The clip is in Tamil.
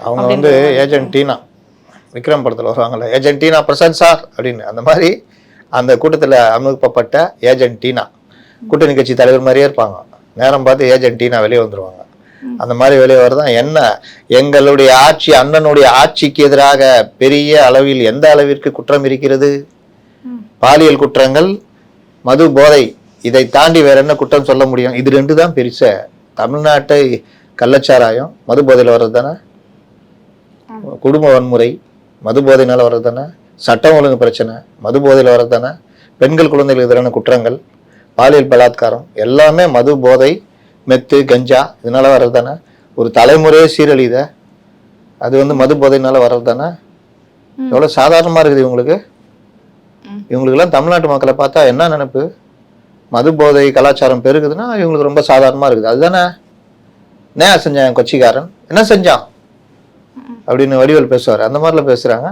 அவங்க அப்படின்ற வந்து மாதிரி. ஏஜென்ட் டீனா விக்ரம் படத்தில் வருவாங்கல்ல, ஏஜென்ட் டீனா பிரசாத் சார் அப்படின்னு. அந்த மாதிரி அந்த கூட்டத்தில் அனுப்பப்பட்ட ஏஜென்ட் டீனா கூட்டணி கட்சி தலைவர் மாதிரியே இருப்பாங்க. நேரம் பார்த்து ஏஜென்ட் டீனா வெளியே வந்துருவாங்க. அந்த மாதிரி வெளியே வரதான் என்ன எங்களுடைய ஆட்சி, அண்ணனுடைய ஆட்சிக்கு எதிராக பெரிய அளவில் எந்த அளவிற்கு குற்றம் இருக்கிறது? பாலியல் குற்றங்கள், மது போதை, இதை தாண்டி வேற என்ன குற்றம் சொல்ல முடியும்? இது ரெண்டு தான் பெருச. தமிழ்நாட்டை கள்ளச்சாராயம் மது போதையில் வர்றது தானே, குடும்ப வன்முறை மது போதையினால வர்றது தானே, சட்டம் ஒழுங்கு பிரச்சனை மது போதையில் வர்றது தானே, பெண்கள் குழந்தைகளுக்கு எதிரான குற்றங்கள், பாலியல் பலாத்காரம் எல்லாமே மது போதை, மெத்து, கஞ்சா இதனால வர்றது தானே. ஒரு தலைமுறையே சீரழித அது வந்து மது போதையினால வர்றது தானே. எவ்வளோ சாதாரணமாக இருக்குது இவங்களுக்கு. இவங்களுக்கெல்லாம் தமிழ்நாட்டு மக்களை பார்த்தா என்ன நினைப்பு? மது போதை கலாச்சாரம் பெருகுதுன்னா இவங்களுக்கு ரொம்ப சாதாரணமாக இருக்குது. அதுதானே. என்ன செஞ்சான் கட்சிக்காரன், என்ன செஞ்சான் அப்படின்னு வடிவேல் பேசுவார். அந்த மாதிரிலாம் பேசுகிறாங்க.